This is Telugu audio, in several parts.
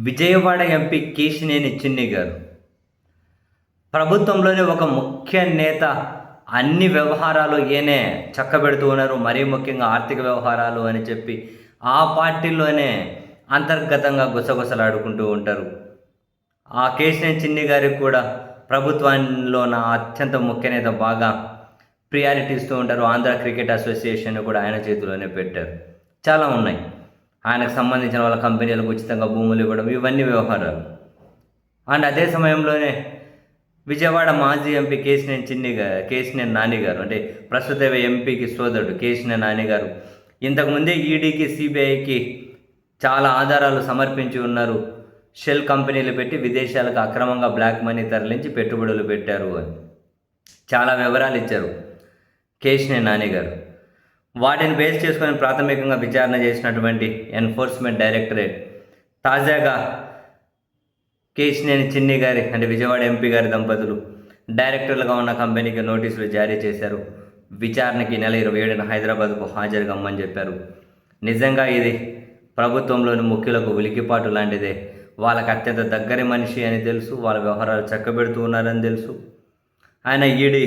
విజయవాడ ఎంపీ కేశినేని చిన్ని గారు ప్రభుత్వంలోనే ఒక ముఖ్య నేత. అన్ని వ్యవహారాలు ఈయనే చక్కబెడుతూ ఉన్నారు. మరీ ముఖ్యంగా ఆర్థిక వ్యవహారాలు అని చెప్పి ఆ పార్టీలోనే అంతర్గతంగా గుసగుసలాడుకుంటూ ఉంటారు. ఆ కేశినేని చిన్ని గారికి కూడా ప్రభుత్వంలో నా అత్యంత ముఖ్య నేత బాగా ప్రియారిటీ ఇస్తూ ఉంటారు. ఆంధ్ర క్రికెట్ అసోసియేషన్ కూడా ఆయన చేతిలోనే పెట్టారు. చాలా ఉన్నాయి. ఆయనకు సంబంధించిన వాళ్ళ కంపెనీలకు ఉచితంగా భూములు ఇవ్వడం, ఇవన్నీ వ్యవహారాలు. అండ్ అదే సమయంలోనే విజయవాడ మాజీ ఎంపీ కేశినేని నాని గారు, అంటే ప్రస్తుత ఎంపీకి సోదరుడు కేశినేని నాని గారు ఇంతకుముందే ఈడీకి, సిబిఐకి చాలా ఆధారాలు సమర్పించి ఉన్నారు. షెల్ కంపెనీలు పెట్టి విదేశాలకు అక్రమంగా బ్లాక్ మనీ తరలించి పెట్టుబడులు పెట్టారు అని చాలా వివరాలు ఇచ్చారు కేశినేని నాని గారు. వాటిని బేస్ చేసుకొని ప్రాథమికంగా విచారణ చేసినటువంటి ఎన్ఫోర్స్మెంట్ డైరెక్టరేట్ తాజాగా కేశినేని చిన్ని గారి, అంటే విజయవాడ ఎంపీ గారి దంపతులు డైరెక్టర్లుగా ఉన్న కంపెనీకి నోటీసులు జారీ చేశారు. విచారణకి నెల 27న హైదరాబాద్కు హాజరు కమ్మని చెప్పారు. నిజంగా ఇది ప్రభుత్వంలోని ముఖ్యులకు ఉలికిపాటు లాంటిదే. వాళ్ళకి అత్యంత దగ్గరి మనిషి అని తెలుసు, వాళ్ళ వ్యవహారాలు చక్కబెడుతూ ఉన్నారని తెలుసు. ఆయన ఈడీ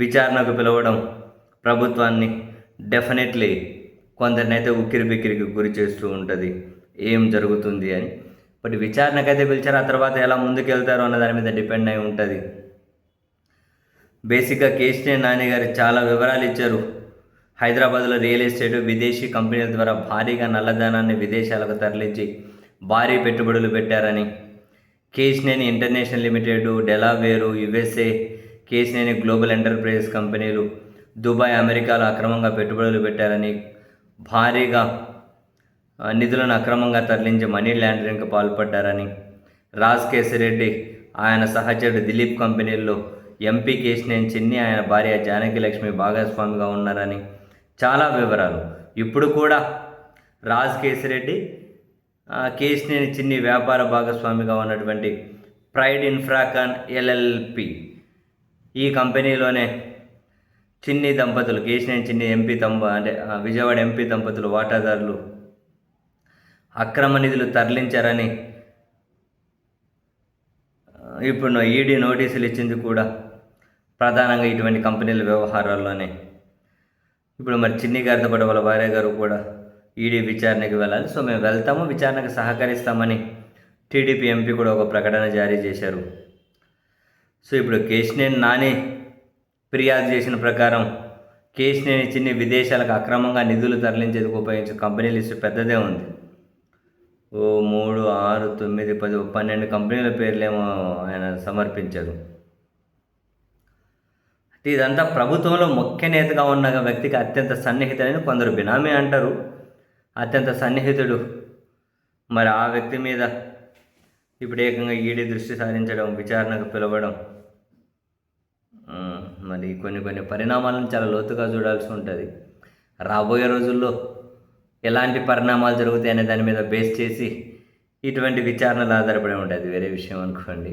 విచారణకు పిలవడం ప్రభుత్వాన్ని డెఫినెట్లీ కొందరినైతే ఉక్కిరి బిక్కిరికి గురి చేస్తూ ఉంటుంది ఏం జరుగుతుంది అని. బట్ విచారణకైతే పిలిచారు, ఆ తర్వాత ఎలా ముందుకెళ్తారో అన్న దాని మీద డిపెండ్ అయి ఉంటుంది. బేసిక్గా కేశినేని నాని గారు చాలా వివరాలు ఇచ్చారు. హైదరాబాద్లో రియల్ ఎస్టేట్, విదేశీ కంపెనీల ద్వారా భారీగా నల్లధనాన్ని విదేశాలకు తరలించి భారీ పెట్టుబడులు పెట్టారని, Kesineni international limited, Delaware, USA, Kesineni global enterprises కంపెనీలు దుబాయ్, అమెరికాలో అక్రమంగా పెట్టుబడులు పెట్టారని, భారీగా నిధులను అక్రమంగా తరలించి మనీ లాండరింగ్కి పాల్పడ్డారని, రాజ్ కేశిరెడ్డి, ఆయన సహచరుడు దిలీప్ కంపెనీల్లో ఎంపీ కేశినేని చిన్ని, ఆయన భార్య జానకి లక్ష్మి భాగస్వామిగా ఉన్నారని చాలా వివరాలు. ఇప్పుడు కూడా రాజ్ కేశిరెడ్డి, కేశినేని చిన్ని వ్యాపార భాగస్వామిగా ఉన్నటువంటి ప్రైడ్ ఇన్ఫ్రాకాన్ ఎల్ఎల్పి, ఈ కంపెనీలోనే చిన్ని దంపతులు, కేశినేని చిన్ని అంటే విజయవాడ ఎంపీ దంపతులు వాటాదారులు అక్రమ నిధులు తరలించారని ఇప్పుడు ఈడీ నోటీసులు ఇచ్చింది కూడా ప్రధానంగా ఇటువంటి కంపెనీల వ్యవహారాల్లోనే. ఇప్పుడు మరి చిన్ని గారితో పాటు వాళ్ళ భార్య గారు కూడా ఈడీ విచారణకి వెళ్ళాలి. సో మేము వెళ్తాము, విచారణకు సహకరిస్తామని టీడీపీ ఎంపీ కూడా ఒక ప్రకటన జారీ చేశారు. సో ఇప్పుడు కేశినేని నాని ఫిర్యాదు చేసిన ప్రకారం కేశినేని చిన్ని విదేశాలకు అక్రమంగా నిధులు తరలించేందుకు ఉపయోగించిన కంపెనీ లిస్టు పెద్దదే ఉంది. 3, 6, 9, 10, 12 కంపెనీల పేర్లేమో ఆయన సమర్పించారు. ఇదంతా ప్రభుత్వంలో ముఖ్య నేతగా ఉన్న వ్యక్తికి అత్యంత సన్నిహితుడని కొందరు బినామీ అంటారు. అత్యంత సన్నిహితుడు. మరి ఆ వ్యక్తి మీద ఇప్పుడు ఏకంగా ఈడీ దృష్టి సారించడం, విచారణకు పిలవడం, మరి కొన్ని పరిణామాలను చాలా లోతుగా చూడాల్సి ఉంటుంది. రాబోయే రోజుల్లో ఎలాంటి పరిణామాలు జరుగుతాయి అనే దాని మీద బేస్ చేసి ఇటువంటి విచారణలు ఆధారపడి ఉంటుంది, వేరే విషయం అనుకోండి.